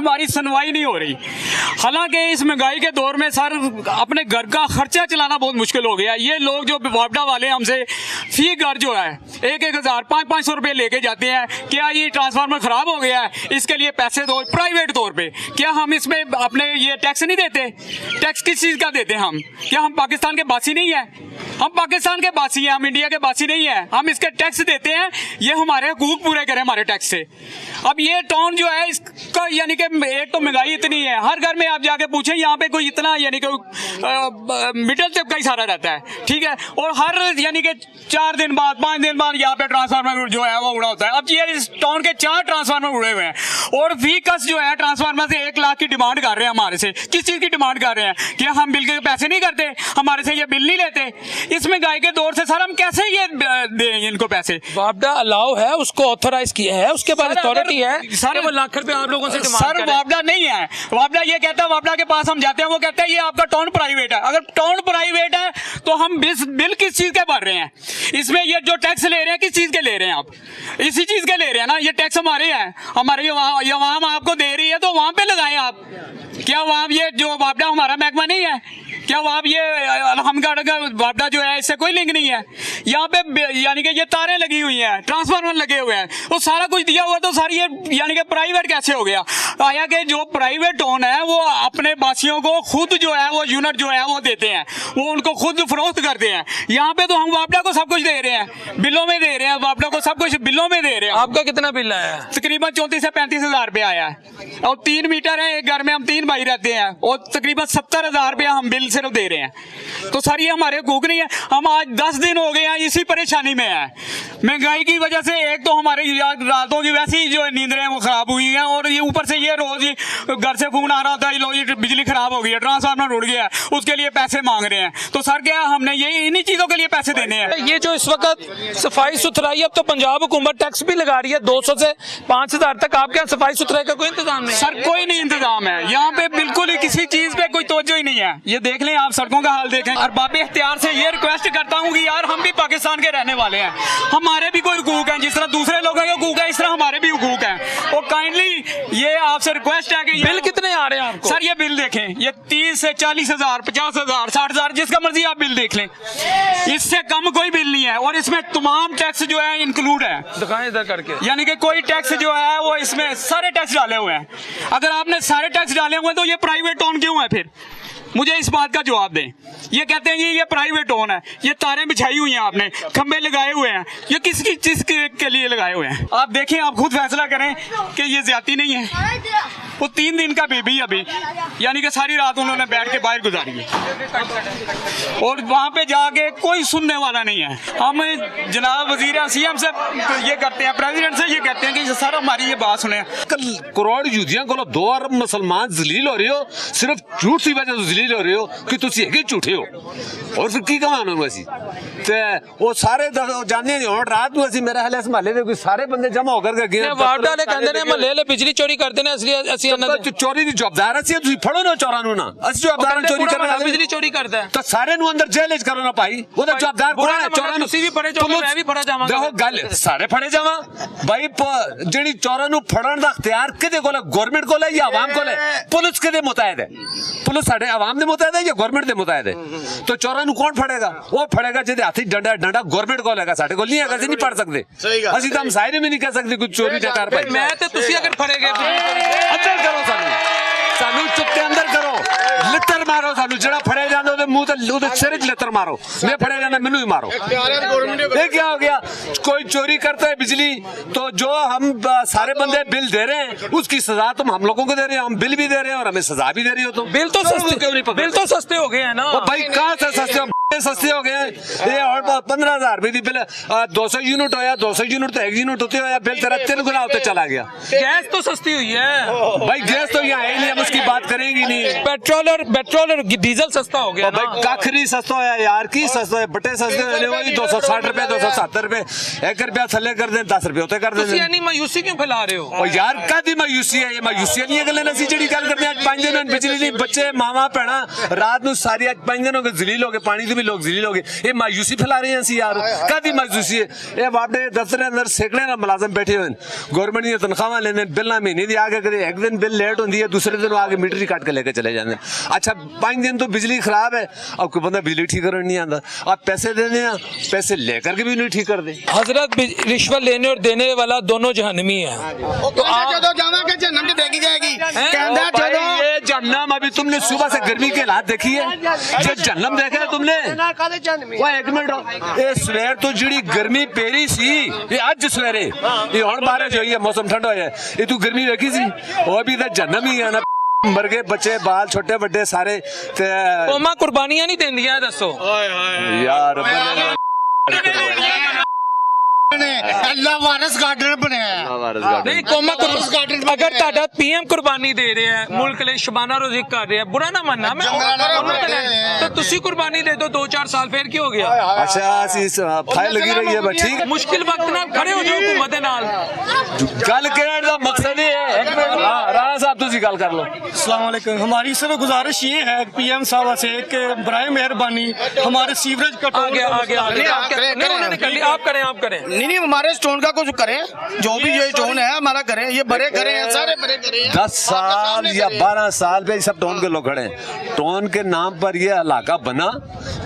हमारी सुनवाई नहीं हो रही। हालांकि इस महंगाई के दौर में सर अपने घर का खर्चा चलाना बहुत मुश्किल हो गया। ये लोग जो वापडा वाले हमसे फी घर जो है 1,000 500 रुपये लेके जाते हैं, क्या ये ट्रांसफार्मर खराब हो गया है इसके लिए पैसे दो प्राइवेट तौर पे, क्या हम इसमें अपने ये टैक्स नहीं देते? टैक्स किस चीज़ का देते हैं हम? क्या हम पाकिस्तान के बासी नहीं है? हम पाकिस्तान के बासी हैं, हम इंडिया के बासी नहीं है। हम इसके टैक्स देते हैं, ये हमारे हुकूक पूरे करें हमारे टैक्स से। अब ये टाउन जो है इसका यानी कि एक तो महंगाई इतनी है, हर घर में आप जाके पूछें यहाँ पे कोई इतना यानी कि मिडिल तबका ही सारा रहता है, ठीक है। और हर यानी कि 4 दिन बाद 5 दिन बाद यहाँ पे ट्रांसफार्मर जो है वो उड़ा होता है। अब ये इस टाउन के 4 ट्रांसफार्मर उड़े हुए हैं और फी कस जो है ट्रांसफार्मर से 1 लाख की डिमांड कर रहे हैं हमारे से। किस चीज़ की डिमांड कर रहे हैं? क्या हम बिल के पैसे नहीं करते? हमारे से ये बिल नहीं लेते? इस महंगाई के दौर से सर हम कैसे ये दें इनको पैसे? वापडा अलाउ है, उसको ऑथोराइज किया है, उसके बाद अथॉरिटी है सर, वो लाख रुपए आप लोगों से डिमांड सर कर रहे हैं। वापडा नहीं है। वापडा ये कहता है, वापडा के पास हम जाते हैं वो कहता है ये आपका टाउन प्राइवेट है। अगर टाउन प्राइवेट है तो हम बिल किस चीज के भर रहे हैं? इसमें ये जो टैक्स ले रहे हैं किस चीज के ले रहे हैं? आप इसी चीज के ले रहे हैं ना। ये टैक्स हमारे हैं, हमारे वहां आपको दे रही है तो वहां पे लगाएं आप। क्या वहां ये जो वापडा हमारा महकमा नहीं है? क्या वहाँ ये अलहमगढ़ का वापडा जो है इससे कोई लिंक नहीं है? यहाँ पे यानी कि ये तारें लगी हुई हैं, ट्रांसफार्मर लगे हुए हैं, वो सारा कुछ दिया हुआ तो सारी ये यानी कि प्राइवेट कैसे हो गया? आया कि जो प्राइवेट टाउन है वो अपने बासियों को खुद जो है वो यूनिट जो है वो देते हैं, वो उनको खुद फरोख्त करते हैं। यहाँ पे तो हम वापडा को सब कुछ दे रहे हैं, बिलों में दे रहे हैं, वापडा को सब कुछ बिलों में दे रहे हैं। आपका कितना बिल आया है? तकरीबन 34 से 35 हज़ार रुपये आया है और 3 मीटर है एक घर में, हम 3 भाई रहते हैं और तकरीबन 70,000 रुपया हम बिल सिर्फ दे रहे हैं। तो सर ये हमारे हकूक नहीं है। हम आज 10 दिन हो गए हैं इसी परेशानी में है। महंगाई की वजह से एक तो हमारी रातों की वैसी जो नींदें वो खराब हुई हैं और ये ऊपर से ये रोज ही घर से फोन आ रहा था, ये बिजली खराब हो गई है, ट्रांसफार्मर उड़ गया, उसके लिए पैसे मांग रहे हैं। तो सर क्या हमने ये इन्हीं चीजों के लिए पैसे देने हैं? ये जो इस वक्त सफाई सुथराई, अब तो पंजाब हुकूमत टैक्स भी लगा रही है 200 से 5,000 तक। आपके यहाँ सफाई सुथराई का कोई इंतजाम नहीं? सर कोई नहीं इंतजाम है यहाँ पे, बिल्कुल ही किसी चीज पे कोई तवज्जो ही नहीं है। ये देख लें आप, सड़कों का हाल देखें। और बाबे इख्तियार से ये रिक्वेस्ट करता हूँ कि यार हम भी पाकिस्तान के रहने वाले हैं, हमारे भी कोई हुकूक हैं, जिस तरह दूसरे लोगों के हुकूक है इस तरह हमारे भी हुकूक हैं। और काइंडली ये आपसे रिक्वेस्ट है कि बिल कितने आ रहे हैं आपको? सर ये बिल देखें, ये 30 से 40,000 50,000 60,000 जिसका मर्जी आप बिल देख लें, इससे कम कोई बिल नहीं है। और इसमें तमाम टैक्स जो है इंक्लूड है, दिखाएं इधर करके, यानी कि कोई टैक्स जो है वो इसमें सारे टैक्स डाले हुए हैं। अगर आपने सारे टैक्स डाले हुए हैं तो ये प्राइवेट टाउन क्यों है? फिर मुझे इस बात का जवाब दें। ये कहते हैं ये प्राइवेट टाउन है, ये तारें बिछाई हुई हैं आपने, खंबे लगाए हुए हैं, ये किसकी चीज के लिए लगाए हुए हैं? आप देखें, आप खुद फैसला करें कि ये ज्यादती नहीं है। वो 3 दिन का बेबी अभी, यानी कि सारी रात उन्होंने बैठ के बाहर गुजारी है और वहाँ पे जाके कोई सुनने वाला नहीं है। हम जनाब वजीर सीएम से ये करते हैं, प्रेसिडेंट से ये कहते हैं कि सर हमारी ये बात सुने। कल करोड़ यूदियां को 2 अरब मुसलमान जलील हो रहे हो, सिर्फ झूठ की वजह से जलील हो रहे हो कि तुसी है झूठे हो। और फिर की कमानो वैसी ते वो सारे जाने नहीं हो रात में ऐसी मेरा हाल इस महल्ले दे कोई सारे बंदे जमा होकर के गए वार्ड वाले कहते ने महल्ले ले बिजली चोरी करते ने, इसलिए ਅਸੀਂ चोरी ਦੀ ਜਵਾਬਦਾਰ ਅਸੀਂ ਤੁਸੀਂ ਫੜੋ ਨਾ ਚੋਰਾਂ ਨੂੰ ਨਾ, ਅਸੀਂ ਜਵਾਬਦਾਰ ਚੋਰੀ ਕਰਨ ਵਾਲੇ ਬਿਜਲੀ ਚੋਰੀ ਕਰਦਾ ਤਾਂ ਸਾਰੇ ਨੂੰ ਅੰਦਰ ਜੇਲ੍ਹ ਵਿੱਚ ਕਰੋ ਨਾ ਭਾਈ, ਉਹਦਾ ਜਵਾਬਦਾਰ ਕੌਣ ਹੈ? ਚੋਰਾਂ ਨੂੰ ਤੁਸੀਂ ਵੀ ਫੜੇ ਜਾਓਗੇ, ਮੈਂ ਵੀ ਫੜਾ ਜਾਵਾਂਗਾ। ਦੇਖੋ ਗੱਲ ਸਾਰੇ ਫੜੇ ਜਾਵਾਂ ਭਾਈ, ਜਿਹੜੀ ਚੋਰਾਂ ਨੂੰ ਫੜਨ ਦਾ ਅਖਤਿਆਰ ਕਿਹਦੇ ਕੋਲ ਹੈ? ਗਵਰਨਮੈਂਟ ਕੋਲ ਹੈ ਜਾਂ ਆਵਾਮ ਕੋਲ ਹੈ? ਪੁਲਿਸ ਕਿਹਦੇ ਮੁਤਾਹਿਦ ਹੈ? ਪੁਲਿਸ ਸਾਡੇ ਆਵਾਮ ਦੇ ਮੁਤਾਹਿਦ ਹੈ ਜਾਂ ਗਵਰਨਮੈਂਟ ਦੇ ਮੁਤਾਹਿਦ ਹੈ? ਤਾਂ ਚੋਰਾਂ ਨੂੰ ਕੌਣ ਫੜੇਗਾ? ਉਹ ਫੜੇਗਾ ਜਿਹਦੇ ਹੱਥ 'ਚ ਡੰਡਾ ਗਵਰਨਮੈਂਟ ਕੋਲ ਹੈਗਾ, ਸਾਡੇ ਕੋਲ ਨਹੀਂ ਹੈਗਾ, ਅਸੀਂ ਨਹੀਂ ਫੜ ਸਕਦੇ। ਅਸੀਂ ਤਾਂ ਹਮਸਾਇਰੇ ਵੀ ਨਹੀਂ ਕਹਿ ਸਕਦੇ ਕੋਈ ਚੋਰੀ ਨਾ ਕਰ ਭਾਈ। ਮੈਂ ਤੇ ਤੁਸੀਂ ਅਗਰ ਫੜੇ ਗਏ ਅੰਦਰ ਕਰੋ ਸਾਨੂੰ ਚੁੱਪ ਕੇ ਅੰਦਰ ਕਰੋ, लित्तर मारो सानू, जड़ा फड़े जाने ਉਹਦੇ ਮੂੰਹ ਤੇ ਉਹਦੇ ਸਿਰ 'ਚ लित्तर मारो, मैं फड़े जाना मैनू ही मारो। ये क्या हो गया? कोई चोरी करता है बिजली तो जो हम सारे बंदे बिल दे रहे हैं उसकी सजा तुम हम लोगों को दे रहे हो, हम बिल भी दे रहे हैं और हमें सजा भी दे रही हो। तुम बिल तो सस्ते क्यों नहीं पकड़ते? बिल तो सस्ते हो गए हैं ना भाई, कहाँ से सस्ते हो गए हैं? ये और 15,000 रुपए की बिल 200 यूनिट होया, 200 यूनिट तो 1 यूनिट होते हो, बिल तेरा 3 गुना होते चला गया। गैस तो सस्ती हुई है भाई, गैस तो यहाँ है ही नहीं, हम उसकी बात करेंगे नहीं। पेट्रोल और डीजल सस्ता हो गया ना। भाई कख नहीं सस्ता होया यार, की सस्ता है, बट्टे सस्ते होने वही 260 रुपए 270 रुपए, 1 रुपया थले कर दें 10 रुपए उते कर ਤੁਸੀਂ दें। ਇੰਨੀ ਮਾਯੂਸੀ ਕਿਉਂ ਫੈਲਾ ਰਹੇ ਹੋ? ਉਹ ਯਾਰ ਕਾਦੀ ਮਾਯੂਸੀ ਹੈ, ਇਹ ਮਾਯੂਸੀ ਨਹੀਂ ਗੱਲਾਂ ਅਸੀਂ ਜਿਹੜੀ ਗੱਲ ਕਰਦੇ ਹਾਂ। 5 ਦਿਨ ਬਿਜਲੀ ਨਹੀਂ, ਬੱਚੇ ਮਾਵਾਂ ਭੈਣਾਂ ਰਾਤ ਨੂੰ ਸਾਰੀ ਅੱਜ 5 ਦਿਨ ਹੋ ਗਏ ਜ਼ਲੀਲ ਹੋ ਗਏ, ਪਾਣੀ ਤੋਂ ਵੀ ਲੋਕ ਜ਼ਲੀਲ ਹੋ ਗਏ। ਇਹ ਮਾਯੂਸੀ ਫੈਲਾ ਰਹੇ ਹਾਂ ਅਸੀਂ ਯਾਰ, ਕਾਦੀ ਮਾਯੂਸੀ ਹੈ? ਇਹ ਵਾਪਡੇ ਦਫ਼ਤਰ ਦੇ ਅੰਦਰ ਸੈਂਕੜੇ ਨਾਲ ਮੁਲਾਜ਼ਮ ਬੈਠੇ ਹੋਏ ਨੇ, ਗਵਰਨਮੈਂਟ ਦੀਆਂ ਤਨਖਾਹਾਂ ਲੈਂਦੇ ਨੇ, ਬਿੱਲਾਂ ਮਹੀਨੇ ਦੀ ਆ ਕੇ ਕਦੇ ਇੱਕ ਦਿਨ ਬਿੱਲ ਲੇਟ ਹੁੰਦੀ ਹੈ, दूसरे दिन आगे मीटर ही काट के लेके चले जाते हैं। अच्छा 5 दिन तो बिजली खराब है, अब कोई बंदा बिजली ठीक करने नहीं आता, आप पैसे देने हैं, पैसे लेकर के भी नहीं ठीक कर दे। हजरत रिश्वत लेने और देने वाला दोनों जहन्नमी है। तो जदों जावांगे जहन्नम च देखी जाएगी। कहंदा ओ भाई, जदों ये जहन्नम अभी तुमने सुबह से गर्मी के हालात देखी है, जो जहन्नम देखा है तुमने? वो 1 मिनट, ये सवेर तो जिड़ी गर्मी पेरी सी, ये अज सवेरे ये हुण बारिश होई है, मौसम ठंडा होया है, ये तू गर्मी देखी सी? वो भी तो जहन्नम ही है ना, मर गए बच्चे बाल छोटे बड़े सारे ते कौमां कुर्बानियां नहीं देंदियां, दसो यार अल्लाह वारिस गार्डन बनाया। नहीं कौमां अगर ਤੁਹਾਡਾ पीएम कुर्बानी दे रहे हैं, मुल्क लिए शबाना रोजी कर रहे हैं, बुरा ना मानना मैं, तो ਤੁਸੀਂ कुर्बानी दे दो 2-4 साल फिर ਕੀ ਹੋ ਗਿਆ? अच्छा फाइल लगी रही है, बस ठीक है। मुश्किल वक्त ਨਾਲ ਖੜੇ ਹੋ ਜਾਓ हुकूमत ਦੇ ਨਾਲ। गल कहने का मकसद ये है, एक मिनट राणा साहब तुझी गल कर लो। अस्सलाम वालेकुम। हमारी सिर्फ गुजारिश ये है पीएम साहब से कि बराए मेहरबानी हमारे सीवरेज का आ गया नहीं उन्होंने कर लिया, आप करें नहीं हमारे स्टोन का कुछ करें, जो भी ये स्टोन है हमारा करें, ये बड़े करें, सारे बड़े करें। 10 साल या 12 साल पे सब टोन के लोग खड़े हैं। टोन के नाम पर ये इलाका बना,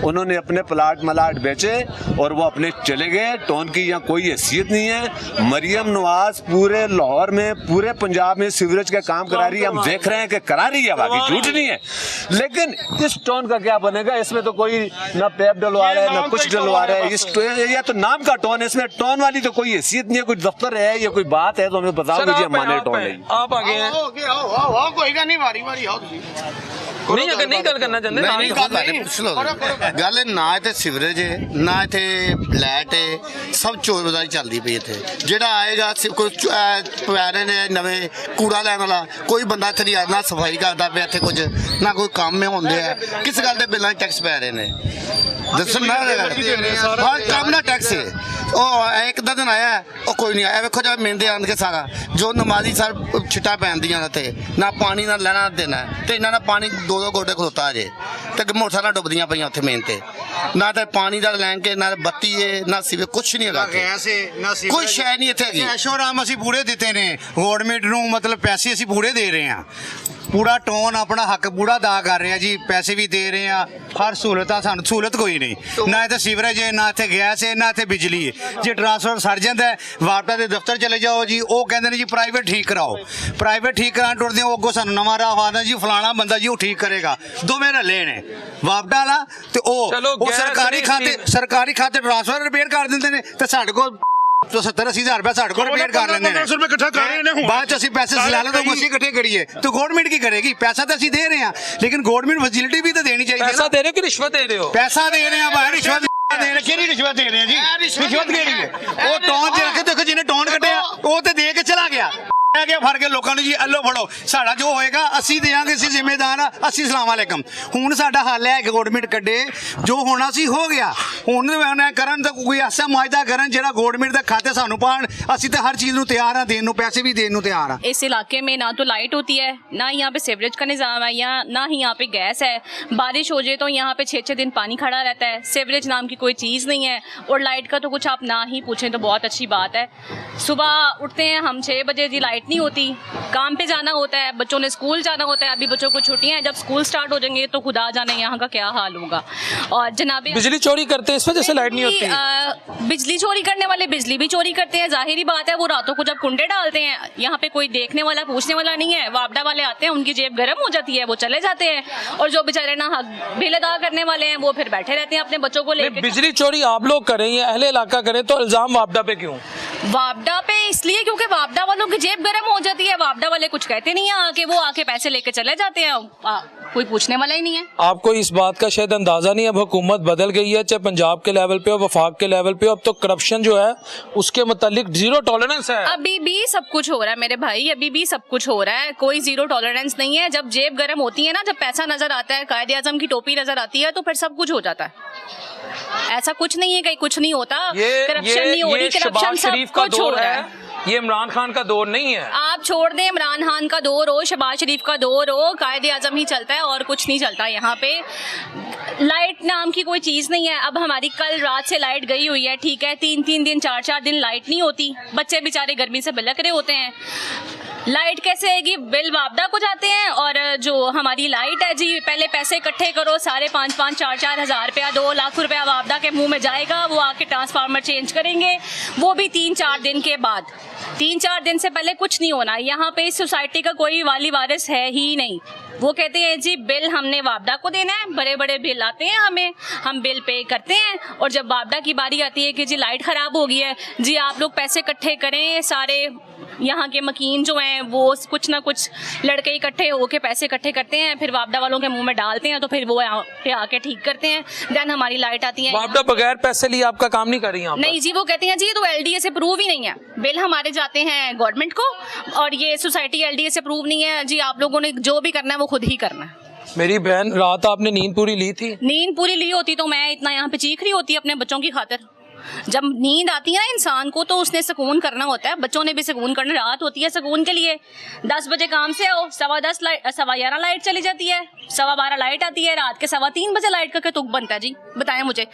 उन्होंने अपने प्लाट मलाट बेचे और वो अपने चले गए। टोन की यहाँ कोई हैसियत नहीं है। मरियम नवाज पूरे लाहौर में, पूरे पंजाब में सीवरेज का काम करा रही है, हम देख रहे हैं कि करा रही है, बाकी झूठ नहीं है। लेकिन इस टोन का क्या बनेगा? इसमें तो कोई ना पैप डलवा रहा है ना कुछ डलवा रहा है। इस या तो नाम का टोन है, इसमें टोन वाली तो कोई हैसियत नहीं है, कोई दफ्तर है या कोई बात है तो हमें बताओ कि हमारे टोन है। आप आ गए हैं, आओ कोई का नहीं, वारी वारी आओ तुसी। नहीं अगर नहीं गल करना चाहते नहीं ਗੱਲ ਪੁੱਛ ਲਓ। ਗੱਲ ਨਾ ਇੱਥੇ ਸੀਵਰੇਜ ਹੈ, ਨਾ ਇੱਥੇ ਲਾਈਟ ਹੈ, ਸਭ ਚੋਰਬਾਜ਼ੀ ਚੱਲਦੀ ਪਈ ਇੱਥੇ। ਜਿਹੜਾ ਆਏਗਾ ਕੋਈ ਪੈਰੇ ਨੇ ਨਵੇਂ ਕੂੜਾ ਲੈਣ ਵਾਲਾ ਕੋਈ ਬੰਦਾ ਇੱਥੇ ਨਹੀਂ ਆਉਂਦਾ, ਸਫਾਈ ਕਰਦਾ ਪਿਆ ਇੱਥੇ ਕੁਝ ਨਾ, ਕੋਈ ਕੰਮ ਹੁੰਦੇ ਆ, ਕਿਸ ਗੱਲ ਦੇ ਬਿੱਲਾਂ ਟੈਕਸ ਪੈ ਰਹੇ ਨੇ ਦੱਸੋ ਨਾ। ਹਰ ਕੰਮ ਦਾ ਟੈਕਸ ਹੈ। ਉਹ ਇੱਕ ਦਿਨ ਆਇਆ ਉਹ ਕੋਈ ਨਹੀਂ ਆਇਆ, ਵੇਖੋ ਜਦ ਮਿਲਦੇ ਆਣ ਕੇ ਸਾਰਾ ਜੋ ਨਮਾਜ਼ੀ ਸਰ ਛਿੱਟਾ ਪੈਂਦੀਆਂ ਨੇ ਤੇ ਨਾ ਪਾਣੀ ਨਾਲ ਲੈਣਾ ਦੇਣਾ, ਤੇ ਇਹਨਾਂ ਦਾ ਪਾਣੀ 2-2 ਗੋਡੇ ਖਲੋਤਾ ਜੇ, ਤੇ ਮੋਟਰਸਾਈਕਲਾਂ ਡੁੱਬਦੀਆਂ ਪਈਆਂ ਉੱਥੇ ਮੇਨ ਤੇ, ਨਾ ਤਾਂ ਪਾਣੀ ਦਾ ਲੈਣ ਕੇ, ਨਾ ਬੱਤੀ ਹੈ, ਨਾ ਸਿਵੇ ਕੁਛ ਨਹੀਂ ਹੈਗਾ, ਕੋਈ ਸ਼ੈ ਨਹੀਂ ਇੱਥੇ ਹੈਗੀ। ਐਸ਼ੋਰਾਮ ਅਸੀਂ ਪੂਰੇ ਦਿੱਤੇ ਨੇ ਗਵਰਨਮੈਂਟ ਨੂੰ, ਮਤਲਬ ਪੈਸੇ ਅਸੀਂ ਪੂਰੇ ਦੇ ਰਹੇ ਹਾਂ, ਪੂਰਾ ਟੋਨ ਆਪਣਾ ਹੱਕ ਪੂਰਾ ਅਦਾ ਕਰ ਰਹੇ ਆ ਜੀ, ਪੈਸੇ ਵੀ ਦੇ ਰਹੇ ਆ, ਹਰ ਸਹੂਲਤਾਂ ਸਾਨੂੰ ਸਹੂਲਤ ਕੋਈ ਨਹੀਂ, ਨਾ ਇੱਥੇ ਸੀਵਰੇਜ ਹੈ, ਨਾ ਇੱਥੇ ਗੈਸ ਹੈ, ਨਾ ਇੱਥੇ ਬਿਜਲੀ ਹੈ। ਜੇ ਟਰਾਂਸਫਰ ਸੜ ਜਾਂਦਾ ਵਾਪਟਾ ਦੇ ਦਫ਼ਤਰ ਚਲੇ ਜਾਓ ਜੀ, ਉਹ ਕਹਿੰਦੇ ਨੇ ਜੀ ਪ੍ਰਾਈਵੇਟ ਠੀਕ ਕਰਾਓ, ਪ੍ਰਾਈਵੇਟ ਠੀਕ ਕਰਾਉਣ ਟੁਰਦੇ ਉਹ ਅੱਗੋਂ ਸਾਨੂੰ ਨਵਾਂ ਰਾਹ ਆਉਂਦਾ ਜੀ ਫਲਾਣਾ ਬੰਦਾ ਜੀ ਉਹ ਠੀਕ ਕਰੇਗਾ। ਦੋਵੇਂ ਰਲੇ ਨੇ ਵਾਪਟਾ ਵਾਲਾ ਤੇ ਉਹ ਸਰਕਾਰੀ ਖਾਤੇ ਟਰਾਂਸਫਰ ਰਿਪੇਅਰ ਕਰ ਦਿੰਦੇ ਨੇ, ਤੇ ਸਾਡੇ ਕੋਲ 70-80 ਹਜ਼ਾਰ ਰੁਪਏ ਸਾਡੇ ਕੋਲ ਰਿਪੇਅਰ ਕਰ ਲੈਂਦੇ ਨੇ। ਬਾਅਦ ਚ ਅਸੀਂ ਪੈਸੇ ਸਿਲਾ ਲੈ ਤਾਂ ਅਸੀਂ ਇਕੱਠੇ ਕਰੀਏ, तो गवर्नमेंट की करेगी? पैसा तो ਅਸੀਂ ਦੇ ਰਹੇ ਹਾਂ, लेकिन गवर्नमेंट फैसिलिटी भी तो देनी चाहिए। पैसा दे रहे हो कि रिश्वत दे रहे हो? पैसा दे रहे हैं भाई, रिश्वत दे रहे, ਕਿਹੜੀ ਰਿਸ਼ਵਤ ਦੇ ਰਹੇ ਆ ਜੀ? ਰਿਸ਼ਵਤ ਕਿਹੜੀ ਹੈ? ਉਹ ਟੋਨ ਦੇ ਕੇ ਦੇਖੋ, ਜਿਹਨੇ ਟੋਨ ਕੱਟਿਆ ਉਹ ਤੇ ਦੇ ਕੇ ਚਲਾ ਗਿਆ, ਗਿਆ ਫੜ ਕੇ ਲੋਕਾਂ ਨੂੰ ਜੀ ਅੱਲੋ ਫੜੋ, ਸਾਡਾ ਜੋ ਹੋਏਗਾ ਅਸੀਂ ਦੇਵਾਂਗੇ, ਅਸੀਂ ਜ਼ਿੰਮੇਦਾਰ ਆ, ਅਸੀਂ ਸਲਾਮ ਅਲੈਕਮ। ਹੁਣ ਸਾਡਾ ਹੱਲ ਹੈ ਗਵਰਨਮੈਂਟ ਕੱਢੇ, ਜੋ ਹੋਣਾ ਸੀ ਹੋ ਗਿਆ, ਹੁਣ ਕਰਨ ਤਾਂ ਕੋਈ ਐਸਾ ਮੁਆਇਦਾ ਕਰਨ ਜਿਹੜਾ ਗਵਰਨਮੈंट ਦੇ ਖਾਤੇ ਸਾਨੂੰ ਪਾਣ, ਅਸੀਂ ਤਾਂ ਹਰ ਚੀਜ਼ ਨੂੰ ਤਿਆਰ ਆ ਦੇਣ ਨੂੰ, पैसे भी देने तैयार है। इस इलाके में ना तो लाइट होती है, ना यहाँ पे सीवरेज का निज़ाम है, या ना ही यहाँ पे गैस है। बारिश हो जाए तो यहाँ पे 6-6 दिन पानी खड़ा रहता है, सीवरेज नाम की कोई चीज़ नहीं है, और लाइट का तो कुछ आप ना ही पूछें तो बहुत अच्छी बात है। सुबह उठते हैं हम 6 बजे जी, लाइट नहीं होती, काम पे जाना होता है, बच्चों ने स्कूल जाना होता है, अभी बच्चों को छुट्टियां हैं, जब स्कूल स्टार्ट हो जाएंगे तो खुदा जाने यहाँ का क्या हाल होगा। और जनाब बिजली चोरी करते हैं, इस वजह से लाइट नहीं होती। बिजली चोरी करने वाले बिजली भी चोरी करते हैं, जाहिर बात है, वो रातों को जब कुंडे डालते हैं, यहाँ पे कोई देखने वाला पूछने वाला नहीं है, वापडा वाले आते हैं, उनकी जेब गर्म हो जाती है, वो चले जाते हैं, और जो बेचारे ना बिल अदा करने वाले हैं वो फिर बैठे रहते हैं अपने बच्चों को लेकर। बिजली चोरी आप लोग करें या अहले इलाका करें तो इल्जाम वापडा पे क्यों? वापडा पे इसलिए क्योंकि वापडा वालों की जेब गर्म हो जाती है, वापडा वाले कुछ कहते नहीं है आके, वो आके पैसे लेके चले जाते हैं, कोई पूछने वाला ही नहीं है। आपको इस बात का शायद अंदाजा नहीं है, अब हुकूमत बदल गई है, चाहे पंजाब के लेवल पे हो, वफाक के लेवल पे हो, अब तो करप्शन जो है उसके मुतालिक जीरो टॉलरेंस है। अभी भी सब कुछ हो रहा है मेरे भाई, अभी भी सब कुछ हो रहा है, कोई जीरो टॉलरेंस नहीं है। जब जेब गर्म होती है ना, जब पैसा नजर आता है, कायदे आजम की टोपी नजर आती है, तो फिर सब कुछ हो जाता है। ऐसा कुछ नहीं है कहीं कुछ नहीं होता, करप्शन नहीं हो रही, करप्शन सब कुछ हो रहा है। ये इमरान खान का दौर नहीं है। आप छोड़ दें, इमरान खान का दौर हो, शहबाज शरीफ का दौर हो, कायदे आजम ही चलता है और कुछ नहीं चलता यहाँ पे। लाइट नाम की कोई चीज़ नहीं है। अब हमारी कल रात से लाइट गई हुई है, ठीक है, 3-3 दिन 4-4 दिन लाइट नहीं होती, बच्चे बेचारे गर्मी से बिलक रहे होते हैं। लाइट कैसे आएगी? बिल वापडा को जाते हैं, और जो हमारी लाइट है जी, पहले पैसे इकट्ठे करो, सारे 5-5 4-4 हज़ार रुपया, 2 लाख रुपया वापडा के मुंह में जाएगा, वो आके ट्रांसफार्मर चेंज करेंगे, वो भी 3-4 दिन के बाद। 3-4 दिन से पहले कुछ नहीं होना। यहाँ पे इस सोसाइटी का कोई वाली वारिस है ही नहीं। वो कहते हैं जी बिल हमने वापडा को देना है, बड़े बड़े बिल आते हैं हमें, हम बिल पे करते हैं, और जब वापडा की बारी आती है कि जी लाइट ख़राब हो गई है, जी आप लोग पैसे इकट्ठे करें, सारे यहाँ के मकीन जो हैं वो कुछ ना कुछ लड़के इकट्ठे होके पैसे इकट्ठे करते हैं, फिर वापडा वालों के मुंह में डालते हैं, तो फिर वो यहाँ पे आके ठीक करते हैं, देन हमारी लाइट आती है। वापडा बगैर पैसे लिए आपका काम नहीं कर रही यहाँ पर? नहीं जी, वो कहते हैं जी ये तो LDA से प्रूव ही नहीं है, बिल हमारे जाते हैं गवर्नमेंट को, और ये सोसाइटी LDA से प्रूव नहीं है जी, आप लोगों ने जो भी करना है वो खुद ही करना है। मेरी बहन, रात आपने नींद पूरी ली थी? नींद पूरी ली होती तो मैं इतना यहाँ पे चीख रही होती अपने बच्चों की खातिर। जब नींद आती है ना इंसान को, तो उसने सुकून करना होता है, बच्चों ने भी सुकून करना, रात होती है सुकून के लिए। 10 बजे काम से आओ, 11:15 लाइट चली जाती है, 12:15 लाइट आती है, रात के 3:15 बजे लाइट का क्या तुक बनता है जी, बताएं मुझे।